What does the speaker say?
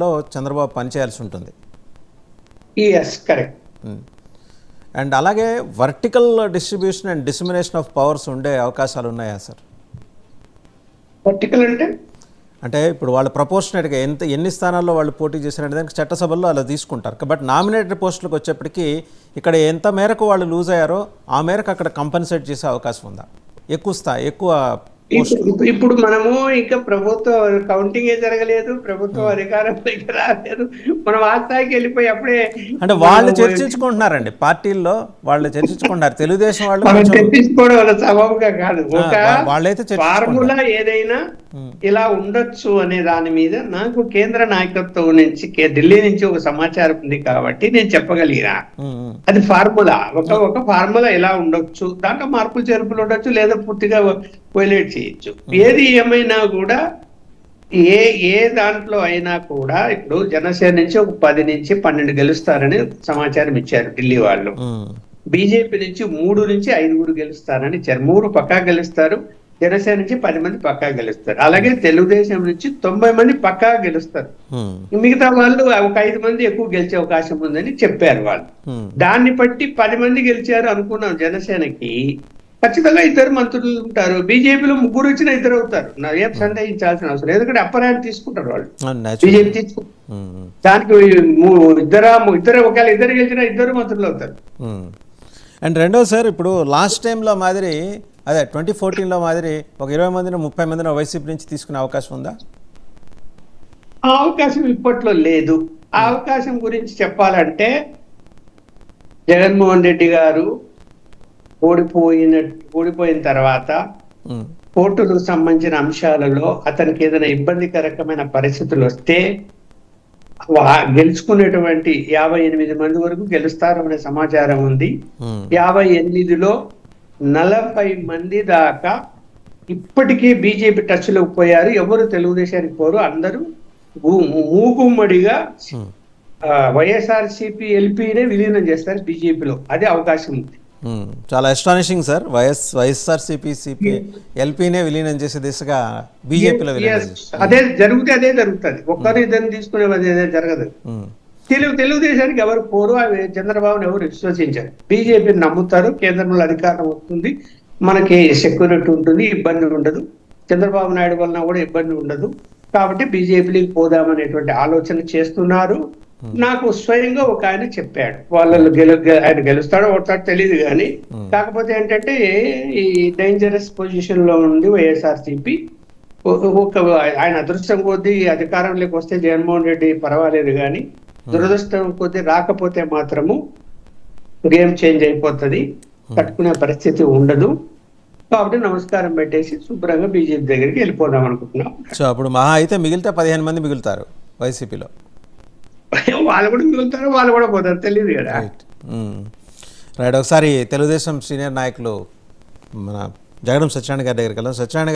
లో చంద్రబాబు పనిచేయాల్సి ఉంటుంది. Correct. And అలాగే vertical distribution and dissemination of powers ఉండే అవకాశాలు ఉన్నాయా సార్? వర్టికల్ అంటే ఇప్పుడు వాళ్ళు ప్రపోర్షనేట్గా ఎన్ని స్థానాల్లో వాళ్ళు పోటీ చేశారంటే దానికి చట్టసభల్లో అలా తీసుకుంటారు. బట్ నామినేటెడ్ పోస్టులకు వచ్చేప్పటికీ ఇక్కడ ఎంత మేరకు వాళ్ళు లూజ్ అయ్యారో ఆ మేరకు అక్కడ కంపెన్సేట్ చేసే అవకాశం ఉందా? ఎక్కువ ఇప్పుడు మనము ఇంకా ప్రభుత్వ కౌంటింగ్ జరగలేదు, ప్రభుత్వం అధికారంలోకి రాలేదు, మనం ఆ స్థాయికి వెళ్ళిపోయి అప్పుడే అంటే వాళ్ళు చర్చించుకుంటున్నారండి, పార్టీల్లో వాళ్ళు చర్చించుకుంటున్నారు. తెలుగుదేశం వాళ్ళు చర్చించుకోవడం వల్ల సబబుగా కాదు. ఒక వాళ్ళైతే ఫార్ములా ఏదైనా ఇలా ఉండొచ్చు అనే దాని మీద నాకు కేంద్ర నాయకత్వం నుంచి ఢిల్లీ నుంచి ఒక సమాచారం ఉంది కాబట్టి నేను చెప్పగలిగినా. అది ఫార్ములా, ఒక ఫార్ములా ఎలా ఉండొచ్చు, దాంట్లో మార్పులు చేర్పులు ఉండొచ్చు, లేదా పూర్తిగా వైలేట్ చేయొచ్చు. ఏది ఏమైనా కూడా ఏ దాంట్లో అయినా కూడా ఇప్పుడు జనసేన నుంచి ఒక 10 నుంచి 12 గెలుస్తారని సమాచారం ఇచ్చారు ఢిల్లీ వాళ్ళు. బీజేపీ నుంచి 3 నుంచి 5 గెలుస్తారని ఇచ్చారు. 3 పక్కా గెలుస్తారు, జనసేన నుంచి 10 మంది పక్కా గెలుస్తారు. అలాగే తెలుగుదేశం నుంచి 90 మంది పక్కా గెలుస్తారు. మిగతా వాళ్ళు ఒక 5 మంది ఎక్కువ గెలిచే అవకాశం ఉందని చెప్పారు వాళ్ళు. దాన్ని బట్టి 10 మంది గెలిచారు అనుకున్నాం. జనసేనకి ఖచ్చితంగా 2 మంత్రులు ఉంటారు, బీజేపీలో 3 వచ్చినా 2 అవుతారు. ఏం సందేహించాల్సిన అవసరం, ఎందుకంటే అప్పర్ హ్యాండ్ తీసుకుంటారు వాళ్ళు, బీజేపీ తీసుకుంటారు. దానికి ఇద్దరు ఒకవేళ ఇద్దరు గెలిచినా 2 మంత్రులు అవుతారు. అండ్ రెండోది సార్, ఇప్పుడు లాస్ట్ టైంలో మాదిరి అదే 2014లో మాదిరి ఒక 20 మందిని 30 మందిని వైసీపీ నుంచి తీసుకునే అవకాశం ఉందా? ఆ అవకాశం ఇప్పట్లో లేదు. ఆ అవకాశం గురించి చెప్పాలంటే జగన్మోహన్ రెడ్డి గారు ఓడిపోయిన తర్వాత కోర్టులకు సంబంధించిన అంశాలలో అతనికి ఏదైనా ఇబ్బందికరమైన పరిస్థితులు వస్తే గెలుచుకునేటువంటి 58 మంది వరకు గెలుస్తారు అనే సమాచారం ఉంది. 58లో 40 మంది దాకా ఇప్పటికీ బీజేపీ టచ్ లోకి పోయారు. ఎవరు తెలుగుదేశానికి పోరు, అందరూ మూగుమ్మడిగా వైఎస్ఆర్సీపీ ఎల్పీనే విలీనం చేస్తారు బీజేపీలో. అదే అవకాశం ఉంది. చాలా ఎస్టానిషింగ్ సార్. వైఎస్ఆర్సీపీ ఎల్పీనే విలీనం చేసే దిశగా బీజేపీలో అదే జరుగుతుంది. ఒక్కరు ఇద్దరిని తీసుకునే అదే జరగదు. తెలుగుదేశానికి ఎవరు పోరు, అవి చంద్రబాబుని ఎవరు విశ్వసించారు. బీజేపీని నమ్ముతారు, కేంద్రంలో అధికారం వస్తుంది, మనకి సెక్యూరిటీ ఉంటుంది, ఇబ్బంది ఉండదు, చంద్రబాబు నాయుడు వలన కూడా ఇబ్బంది ఉండదు. కాబట్టి బీజేపీకి పోదామనేటువంటి ఆలోచన చేస్తున్నారు. నాకు స్వయంగా ఒక ఆయన చెప్పాడు, వాళ్ళు ఆయన గెలుస్తాడో ఓడతాడో తెలియదు కానీ, కాకపోతే ఏంటంటే ఈ డేంజరస్ పొజిషన్ లో ఉంది వైఎస్ఆర్సీపీ. ఆయన అదృష్టం కొద్దీ అధికారంలోకి వస్తే జగన్మోహన్ రెడ్డి పర్వాలేదు కానీ, దురదృష్టం కొద్దీ రాకపోతే మాత్రము గేమ్ చేంజ్ అయిపోతుంది, తట్టుకునే పరిస్థితి ఉండదు. కాబట్టి నమస్కారం పెట్టేసి శుభ్రంగా బీజేపీ దగ్గరికి వెళ్ళిపోదాం అనుకుంటున్నాం. సో అప్పుడు మహా అయితే మిగిలితే 15 మంది మిగులుతారు వైసీపీలో. వాళ్ళు కూడా మిగులుతారు, వాళ్ళు కూడా పోతారు, తెలియదు కదా. రైట్. ఒకసారి తెలుగుదేశం సీనియర్ నాయకులు మన జగడం సత్యనారాయణ గారి దగ్గరికి వెళ్దాం. సత్యనారాయణ